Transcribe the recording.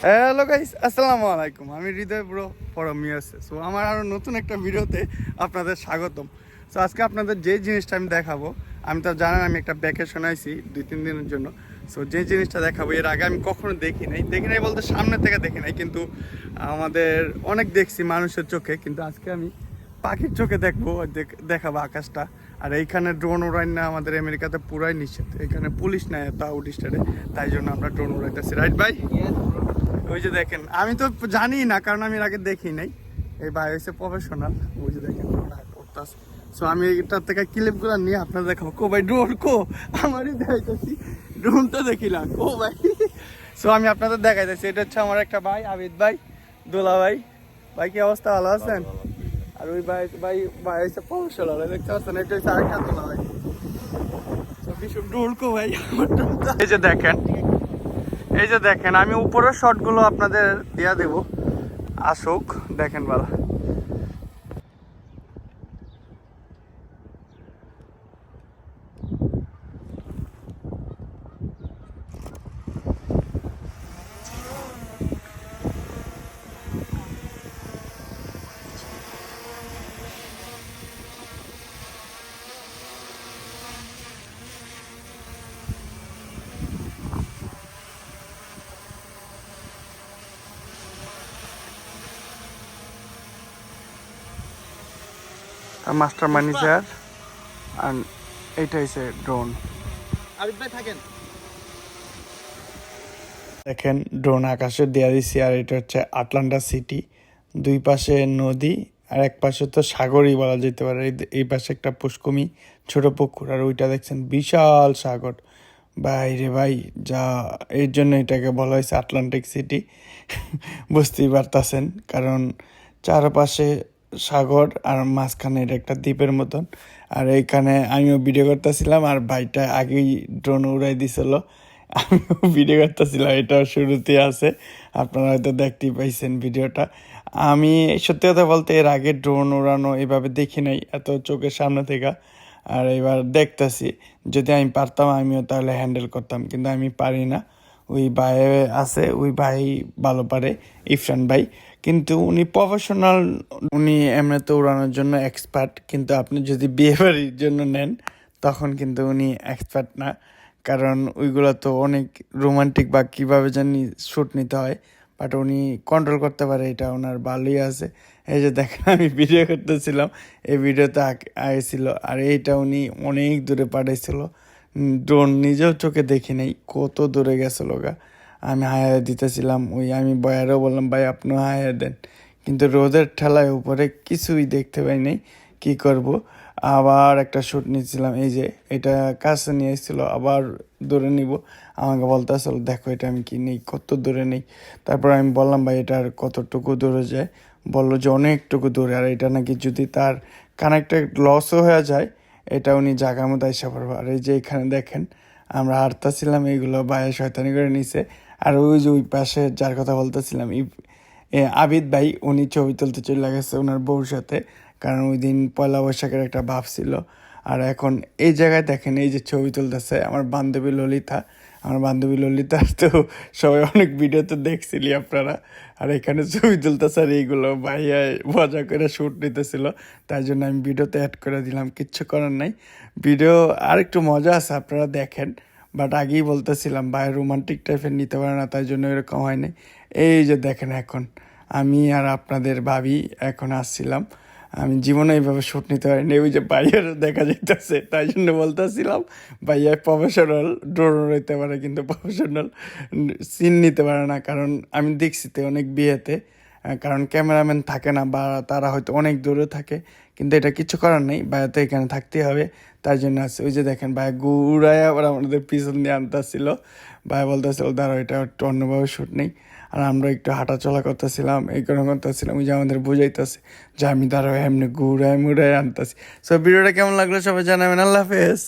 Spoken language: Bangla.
হ্যালো গাইস, আসসালামু আলাইকুম। আমি হৃদয় ব্রো ফরম ইউএসএ। সো আমার আরও নতুন একটা ভিডিওতে আপনাদের স্বাগতম। সো আজকে আপনাদের যে জিনিসটা আমি দেখাবো, আমি তো জানেন আমি একটা ভ্যাকেশন আইছি 2-3 দিনের জন্য। সো যে জিনিসটা দেখাবো এর আগে আমি কখনো দেখি নাই বলতে সামনে থেকে দেখি নাই, কিন্তু আমাদের অনেক দেখছি মানুষের চোখে, কিন্তু আজকে আমি পাখির চোখে দেখবো, দেখাবো আকাশটা। আর এইখানে ড্রোন উড়াই না, আমাদের আমেরিকাতে পুরাই নিষেধ, এখানে পুলিশ নেয় তা আউট স্টেটে, তাই জন্য আমরা ড্রোন উড়াইতেছি। রাইট ভাই? ওই যে দেখেন, আমি তো জানি না কারণ আমি এর আগে দেখি নাই। এই ভাই হচ্ছে প্রফেশনাল। ওই যে দেখেন করতেছে। সো আমি এটার থেকে ক্লিপগুলো নিয়ে আপনার দেখাবো। কো ভাই ড্রোন কো, আমারই দেখাইতেছি, ড্রোন তো দেখিলাম কো ভাই। সো আমি আপনাদের দেখাইতেছি, এটা হচ্ছে আমার একটা ভাই আবিদ ভাই, দোলা ভাই। ভাই কি অবস্থা, ভালো আছেন? আর ওই ভাই ভাই ভাই হচ্ছে প্রফেশনাল, দেখতে পাচ্ছেন, এটা হচ্ছে আরেকটা দোলা ভাই। ভীষণ ড্রোন কো ভাই আমার। এই যে দেখেন আমি উপরের শটগুলো আপনাদের দিয়া দেব, আসুক দেখেন ভালো। মাস্টার ম্যানেজার আর এইটা হচ্ছে ড্রোন। আবিদ ভাই থাকেন। দেখেন ড্রোন আকাশে দেওয়া দিচ্ছি, আর এটা হচ্ছে আটলান্টা সিটি। দুই পাশে নদী আর এক পাশে তো সাগরই বলা যেতে পারে। এই পাশে একটা পুষ্কমি ছোট পুকুর, আর ওইটা দেখছেন বিশাল সাগর। বাইরে ভাই যা, এর জন্য এটাকে বলা হয়েছে আটলান্টিক সিটি। বুঝতেই পারতাছেন, কারণ চারপাশে সাগর আর মাঝখানে এটা একটা দ্বীপের মতন। আর এইখানে আমিও ভিডিও করতেছিলাম, আর ভাইটা আগেই ড্রোন উড়াই দিছিল, আমিও ভিডিও করতেছিলাম। এটা শুরুতে আছে, আপনারা হয়তো দেখতেই পাইছেন ভিডিওটা। আমি সত্যি কথা বলতে এর আগে ড্রোন উড়ানো এভাবে দেখি নাই এত চোখের সামনে থেকে। আর এবার দেখতেছি, যদি আমি পারতাম আমিও তাহলে হ্যান্ডেল করতাম, কিন্তু আমি পারি না। ওই ভাই আছে, ওই ভাই ভালো পারে, ইফরান ভাই, কিন্তু উনি প্রফেশনাল। উনি এমনিতে উড়ানোর জন্য এক্সপার্ট, কিন্তু আপনি যদি বিয়ে বাড়ির জন্য নেন তখন কিন্তু উনি এক্সপার্ট না, কারণ ওইগুলো তো অনেক রোমান্টিক বা কীভাবে জানি শ্যুট নিতে হয়, বাট উনি কন্ট্রোল করতে পারে, এটা ওনার ভালোই আছে। এই যে দেখেন আমি ভিডিও করতেছিলাম, এই ভিডিওতে আইছিল, আর এইটা উনি অনেক দূরে পাঠাইছিল। ড্রোন নিজেও চোখে দেখি নাই কত দূরে গেছিল গা। আমি হায়া দিতেছিলাম, ওই আমি বয়ারও বললাম ভাই আপনিও হায়া দেন, কিন্তু রোদের ঠেলায় উপরে কিছুই দেখতে পাই নাই। কী করব, আবার একটা শ্যুট নিয়েছিলাম, এই যে এটা কাছে নিয়ে এসেছিলো, আবার দূরে নিব, আমাকে বলতে আসলো দেখো এটা আমি কি নেই, কত দূরে নেই। তারপর আমি বললাম ভাই এটা আর কতটুকু দূরে যায়, বললো যে অনেকটুকু দূরে, আর এটা নাকি যদি তার কানেক্টেড লসও হয়ে যায় এটা উনি জায়গা মতো এসে পড়বো। আর এই যে এখানে দেখেন আমরা হাঁটতেছিলাম, এইগুলো বাইরে শয়তানি করে নিছে। আর ওই যে ওই পাশে যার কথা বলতেছিলাম আবিদ ভাই, উনি ছবি তুলতে চলে গেছে ওনার বউর সাথে, কারণ ওই দিন পয়লা বৈশাখের একটা ভাব ছিল। আর এখন এই জায়গায় দেখেন এই যে ছবি তুলতেছে আমার বান্ধবী ললিতা। আমার বান্ধবী ললিতা তো সবাই অনেক ভিডিওতে দেখছিলি আপনারা। আর এখানে ছবি তুলতেছে, আর এইগুলো ভাইয়া মজা করে শ্যুট নিতেছিল, তাই জন্য আমি ভিডিওতে অ্যাড করে দিলাম, কিচ্ছু করার নাই। ভিডিও আর একটু মজা আছে, আপনারা দেখেন। বাট আগেই বলতেছিলাম ভাই রোমান্টিক টাইপের নিতে পারে না, তাই জন্য এরকম হয়নি। এই যে দেখেন এখন আমি আর আপনাদের ভাবি এখন আসছিলাম, আমি জীবনে এইভাবে শ্যুট নিতে পারিনি। ওই যে ভাইয়ার দেখা যাইতেছে, তাই জন্য বলতেছিলাম ভাইয়া প্রফেশনাল ড্রোন উড়াইতে পারে, কিন্তু প্রফেশনাল সিন নিতে পারে না, কারণ আমি দেখছি তো অনেক বিয়েতে, কারণ ক্যামেরাম্যান থাকে না বা তারা হয়তো অনেক দূরে থাকে, কিন্তু এটা কিছু করার নেই, ভাইয়া তো এখানে থাকতেই হবে, তাই জন্য আছে। ওই যে দেখেন ভাই ঘুরায় আবার আমাদের পিছন দিয়ে আনতেছিল, ভাই বলতেছিল দাঁড়াও এটা একটু অন্যভাবে শ্যুট নেই। আর আমরা একটু হাঁটাচলা করতেছিলাম, এই করে করতেছিলাম, ওই যে আমাদের বুঝাইতেছে যে আমি দাঁড়াও এমনি ঘুরায় মুড়ায় আনতেছি। সো ভিডিওটা কেমন লাগলো সবাই জানাবেন। আল্লাহ হাফেজ।